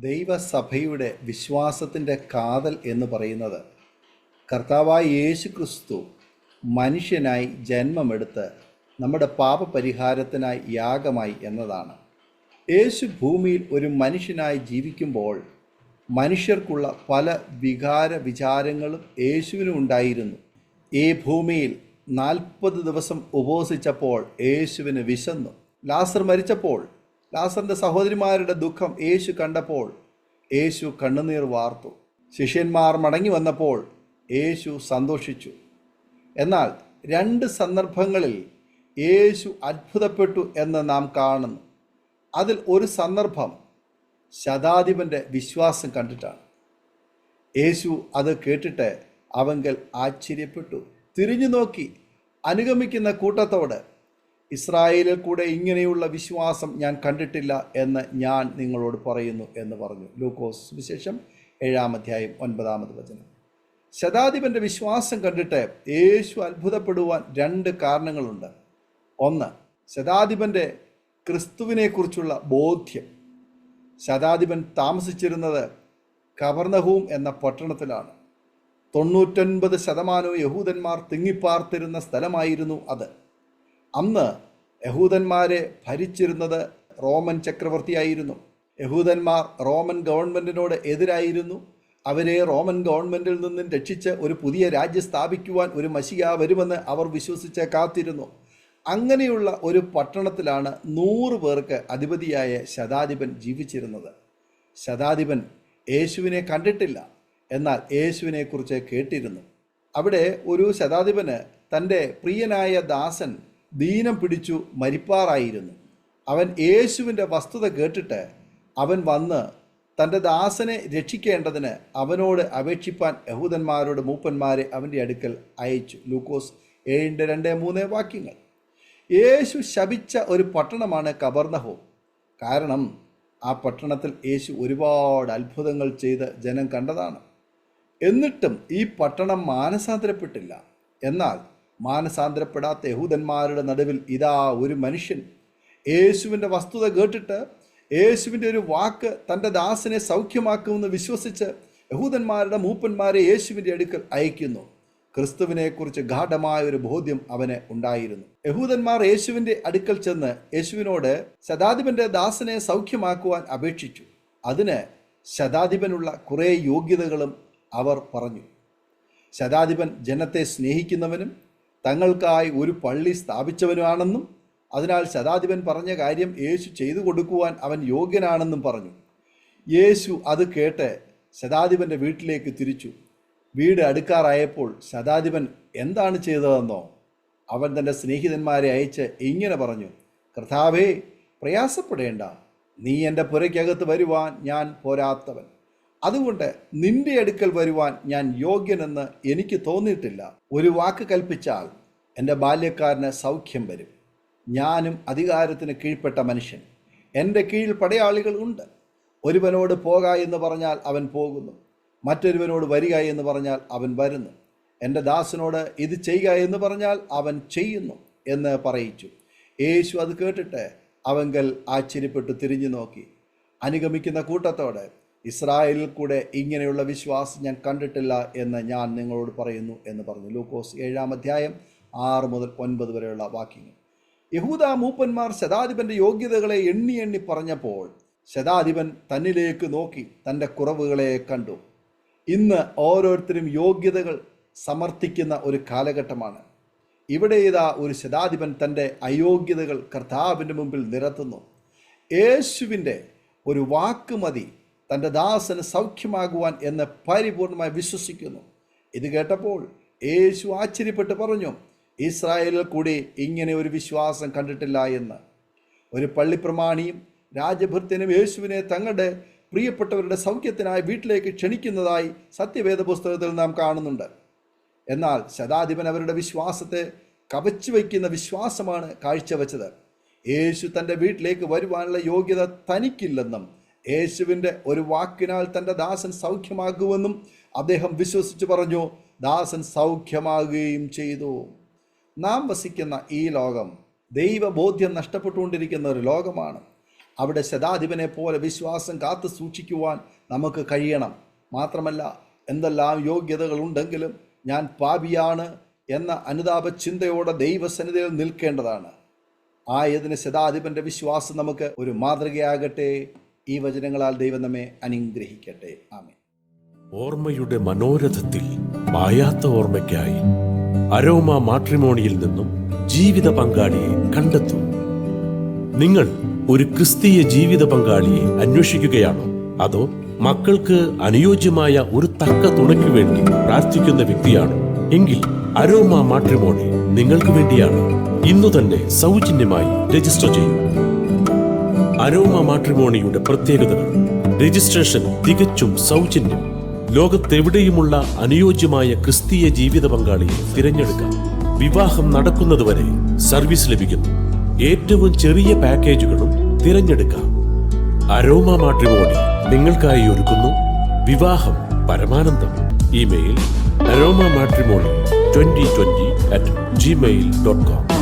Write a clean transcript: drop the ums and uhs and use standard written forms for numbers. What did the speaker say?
ദൈവസഭയുടെ വിശ്വാസത്തിൻ്റെ കാതൽ എന്ന് പറയുന്നത് കർത്താവായ യേശു ക്രിസ്തു മനുഷ്യനായി ജന്മമെടുത്ത് നമ്മുടെ പാപപരിഹാരത്തിനായി യാഗമായി എന്നതാണ്. യേശു ഭൂമിയിൽ ഒരു മനുഷ്യനായി ജീവിക്കുമ്പോൾ മനുഷ്യർക്കുള്ള പല വിചാരങ്ങളും യേശുവിനും ഉണ്ടായിരുന്നു. ഈ ഭൂമിയിൽ 40 ദിവസം ഉപവസിച്ചപ്പോൾ യേശുവിന് വിശന്നു. ലാസർ മരിച്ചപ്പോൾ ലാസറിൻ്റെ സഹോദരിമാരുടെ ദുഃഖം യേശു കണ്ടപ്പോൾ യേശു കണ്ണുനീർ വാർത്തു. ശിഷ്യന്മാർ മടങ്ങി വന്നപ്പോൾ യേശു സന്തോഷിച്ചു. എന്നാൽ 2 സന്ദർഭങ്ങളിൽ യേശു അത്ഭുതപ്പെട്ടു എന്ന് നാം കാണുന്നു. അതിൽ ഒരു സന്ദർഭം ശതാധിപൻ്റെ വിശ്വാസം കണ്ടിട്ടാണ്. യേശു അത് കേട്ടിട്ട് അവങ്കൽ ആശ്ചര്യപ്പെട്ടു. തിരിഞ്ഞു നോക്കി അനുഗമിക്കുന്ന കൂട്ടത്തോട്, ഇസ്രായേലിൽ കൂടെ ഇങ്ങനെയുള്ള വിശ്വാസം ഞാൻ കണ്ടിട്ടില്ല എന്ന് ഞാൻ നിങ്ങളോട് പറയുന്നു എന്ന് പറഞ്ഞു. ലൂക്കോസ് സുവിശേഷം 7-ാം അധ്യായം 9-ാമത് വചനം. ശതാധിപൻ്റെ വിശ്വാസം കണ്ടിട്ട് യേശു അത്ഭുതപ്പെടുവാൻ 2 കാരണങ്ങളുണ്ട്. ഒന്ന്, ശതാധിപൻ്റെ ക്രിസ്തുവിനെക്കുറിച്ചുള്ള ബോധ്യം. ശതാധിപൻ താമസിച്ചിരുന്നത് കവർന്നഹൂം എന്ന പട്ടണത്തിലാണ്. 99% യഹൂദന്മാർ തിങ്ങിപ്പാർത്തിരുന്ന സ്ഥലമായിരുന്നു അത്. അന്ന് യഹൂദന്മാരെ ഭരിച്ചിരുന്നത് റോമൻ ചക്രവർത്തിയായിരുന്നു. യഹൂദന്മാർ റോമൻ ഗവൺമെൻറ്റിനോട് എതിരായിരുന്നു. അവരെ റോമൻ ഗവൺമെൻറ്റിൽ നിന്നും രക്ഷിച്ച് ഒരു പുതിയ രാജ്യം സ്ഥാപിക്കുവാൻ ഒരു മശിഹ വരുമെന്ന് അവർ വിശ്വസിച്ച് കാത്തിരുന്നു. അങ്ങനെയുള്ള ഒരു പട്ടണത്തിലാണ് 100 പേർക്ക് അധിപതിയായ ശതാധിപൻ ജീവിച്ചിരുന്നത്. ശതാധിപൻ യേശുവിനെ കണ്ടിട്ടില്ല, എന്നാൽ യേശുവിനെക്കുറിച്ച് കേട്ടിരുന്നു. അവിടെ ഒരു ശതാധിപന് തൻ്റെ പ്രിയനായ ദാസൻ ദീനം പിടിച്ചു മരിപ്പാറായിരുന്നു. അവൻ യേശുവിൻ്റെ വസ്തുത കേട്ടിട്ട് അവൻ വന്ന് തൻ്റെ ദാസനെ രക്ഷിക്കേണ്ടതിന് അവനോട് അപേക്ഷിപ്പാൻ യഹൂദന്മാരോട് മൂപ്പന്മാരെ അവൻ്റെ അടുക്കൽ അയച്ചു. ലൂക്കോസ് 7:2-3 വാക്യങ്ങൾ. യേശു ശപിച്ച ഒരു പട്ടണമാണ് കവർന്നഹൂം. കാരണം ആ പട്ടണത്തിൽ യേശു ഒരുപാട് അത്ഭുതങ്ങൾ ചെയ്ത് ജനം കണ്ടതാണ്. എന്നിട്ടും ഈ പട്ടണം മാനസാന്തരപ്പെട്ടില്ല. എന്നാൽ മാനസാന്തരപ്പെടാത്ത യഹൂദന്മാരുടെ നടുവിൽ ഇതാ ഒരു മനുഷ്യൻ യേശുവിൻ്റെ വസ്തുത കേട്ടിട്ട് യേശുവിൻ്റെ ഒരു വാക്ക് തൻ്റെ ദാസനെ സൗഖ്യമാക്കുമെന്ന് വിശ്വസിച്ച് യഹൂദന്മാരുടെ മൂപ്പന്മാരെ യേശുവിൻ്റെ അടുക്കൽ അയക്കുന്നു. ക്രിസ്തുവിനെക്കുറിച്ച് ഗാഢമായ ഒരു ബോധ്യം അവന് ഉണ്ടായിരുന്നു. യഹൂദന്മാർ യേശുവിൻ്റെ അടുക്കൽ ചെന്ന് യേശുവിനോട് ശതാധിപൻ്റെ ദാസനെ സൗഖ്യമാക്കുവാൻ അപേക്ഷിച്ചു. അതിന് ശതാധിപനുള്ള കുറേ യോഗ്യതകളും അവർ പറഞ്ഞു. ശതാധിപൻ ജനത്തെ സ്നേഹിക്കുന്നവനും തങ്ങൾക്കായി ഒരു പള്ളി സ്ഥാപിച്ചവനുമാണെന്നും അതിനാൽ ശതാധിപൻ പറഞ്ഞ കാര്യം യേശു ചെയ്തു കൊടുക്കുവാൻ അവൻ യോഗ്യനാണെന്നും പറഞ്ഞു. യേശു അത് കേട്ട് ശതാധിപൻ്റെ വീട്ടിലേക്ക് തിരിച്ചു. വീട് അടുക്കാറായപ്പോൾ ശതാധിപൻ എന്താണ് ചെയ്തതെന്നോ? അവൻ തൻ്റെ സ്നേഹിതന്മാരെ അയച്ച് ഇങ്ങനെ പറഞ്ഞു: കർത്താവേ, പ്രയാസപ്പെടേണ്ട, നീ എൻ്റെ പുരയ്ക്കകത്ത് വരുവാൻ ഞാൻ പോരാത്തവൻ. അതുകൊണ്ട് നിന്റെ അടുക്കൽ വരുവാൻ ഞാൻ യോഗ്യനെന്ന് എനിക്ക് തോന്നിയിട്ടില്ല. ഒരു വാക്ക് കൽപ്പിച്ചാൽ എൻ്റെ ബാല്യക്കാരന് സൗഖ്യം വരും. ഞാനും അധികാരത്തിന് കീഴ്പ്പെട്ട മനുഷ്യൻ. എൻ്റെ കീഴിൽ പടയാളികൾ ഉണ്ട്. ഒരുവനോട് പോക എന്ന് പറഞ്ഞാൽ അവൻ പോകുന്നു, മറ്റൊരുവനോട് വരിക എന്ന് പറഞ്ഞാൽ അവൻ വരുന്നു, എൻ്റെ ദാസനോട് ഇത് ചെയ്യുക എന്ന് പറഞ്ഞാൽ അവൻ ചെയ്യുന്നു എന്ന് പറയിച്ചു. യേശു അത് കേട്ടിട്ട് അവങ്കൽ ആശ്ചര്യപ്പെട്ടു തിരിഞ്ഞു നോക്കി അനുഗമിക്കുന്ന കൂട്ടത്തോട്, ഇസ്രായേലിൽ കൂടെ ഇങ്ങനെയുള്ള വിശ്വാസം ഞാൻ കണ്ടിട്ടില്ല എന്ന് ഞാൻ നിങ്ങളോട് പറയുന്നു എന്ന് പറഞ്ഞു. ലൂക്കോസ് 7-ാം അധ്യായം 6 മുതൽ 9 വരെയുള്ള വാക്യങ്ങൾ. യഹൂദ മൂപ്പന്മാർ ശതാധിപൻ്റെ യോഗ്യതകളെ എണ്ണി എണ്ണി പറഞ്ഞപ്പോൾ ശതാധിപൻ തന്നിലേക്ക് നോക്കി തൻ്റെ കുറവുകളെ കണ്ടു. ഇന്ന് ഓരോരുത്തരും യോഗ്യതകൾ സമർത്ഥിക്കുന്ന ഒരു കാലഘട്ടമാണ്. ഇവിടെ ഇതാ ഒരു ശതാധിപൻ തൻ്റെ അയോഗ്യതകൾ കർത്താവിൻ്റെ മുമ്പിൽ നിരത്തുന്നു. യേശുവിൻ്റെ ഒരു വാക്ക് മതി തൻ്റെ ദാസന് സൗഖ്യമാകുവാൻ എന്ന് പരിപൂർണമായി വിശ്വസിക്കുന്നു. ഇത് കേട്ടപ്പോൾ യേശു ആശ്ചര്യപ്പെട്ട് പറഞ്ഞു: ഇസ്രായേലിൽ കൂടി ഇങ്ങനെ ഒരു വിശ്വാസം കണ്ടിട്ടില്ല എന്ന്. ഒരു പള്ളിപ്രമാണിയും രാജഭൃത്യനും യേശുവിനെ തങ്ങളുടെ പ്രിയപ്പെട്ടവരുടെ സൗഖ്യത്തിനായി വീട്ടിലേക്ക് ക്ഷണിക്കുന്നതായി സത്യവേദ പുസ്തകത്തിൽ നാം കാണുന്നുണ്ട്. എന്നാൽ ശതാധിപൻ അവരുടെ വിശ്വാസത്തെ കവച്ചു വയ്ക്കുന്ന വിശ്വാസമാണ് കാഴ്ചവെച്ചത്. യേശു തൻ്റെ വീട്ടിലേക്ക് വരുവാനുള്ള യോഗ്യത തനിക്കില്ലെന്നും യേശുവിൻ്റെ ഒരു വാക്കിനാൽ തൻ്റെ ദാസൻ സൗഖ്യമാകുമെന്നും അദ്ദേഹം വിശ്വസിച്ച് പറഞ്ഞു. ദാസൻ സൗഖ്യമാകുകയും ചെയ്തു. നാം വസിക്കുന്ന ഈ ലോകം ദൈവബോധ്യം നഷ്ടപ്പെട്ടുകൊണ്ടിരിക്കുന്ന ഒരു ലോകമാണ്. അവിടെ ശതാധിപനെ പോലെ വിശ്വാസം കാത്തു സൂക്ഷിക്കുവാൻ നമുക്ക് കഴിയണം. മാത്രമല്ല, എന്തെല്ലാം യോഗ്യതകളുണ്ടെങ്കിലും ഞാൻ പാപിയാണ് എന്ന അനുതാപ ചിന്തയോടെ ദൈവസന്നിധിയിൽ നിൽക്കേണ്ടതാണ്. ആയതിന് ശതാധിപൻ്റെ വിശ്വാസം നമുക്ക് ഒരു മാതൃകയാകട്ടെ. ഈ വചനങ്ങളാൽ ദൈവം നമ്മെ അനുഗ്രഹിക്കട്ടെ. ആമേൻ. ഓർമ്മയുടെ മനോരഥത്തിൽ മായാത്ത ഓർമ്മയ്ക്കായി അരോമ മാട്രിമോണിയിൽ നിന്നും ജീവിത പങ്കാളിയെ കണ്ടെത്തൂ. നിങ്ങൾ ഒരു ക്രിസ്തീയ ജീവിത പങ്കാളിയെ അന്വേഷിക്കുകയാണോ? അതോ മക്കൾക്ക് അനുയോജ്യമായ ഒരു തക്ക തുണയ്ക്ക് വേണ്ടി പ്രാർത്ഥിക്കുന്ന വ്യക്തിയാണോ? എങ്കിൽ അരോമ മാട്രിമോണി നിങ്ങൾക്ക് വേണ്ടിയാണ്. ഇന്നു തന്നെ സൗജന്യമായി രജിസ്റ്റർ ചെയ്യൂ. അരോമ മാട്രിമോണിയുടെ പ്രത്യേകതകൾ: രജിസ്ട്രേഷൻ തികച്ചും സൗജന്യം. ലോകത്തെവിടെയുമുള്ള അനുയോജ്യമായ ക്രിസ്തീയ ജീവിത പങ്കാളിയെ തിരഞ്ഞെടുക്കാം. വിവാഹം നടക്കുന്നതുവരെ സർവീസ് ലഭിക്കുന്നു. ഏറ്റവും ചെറിയ പാക്കേജുകളും തിരഞ്ഞെടുക്കാം. അരോമ മാട്രിമോണി നിങ്ങൾക്കായി ഒരുക്കുന്നു വിവാഹം പരമാനന്ദം. Email aroma matrimony2020@gmail.com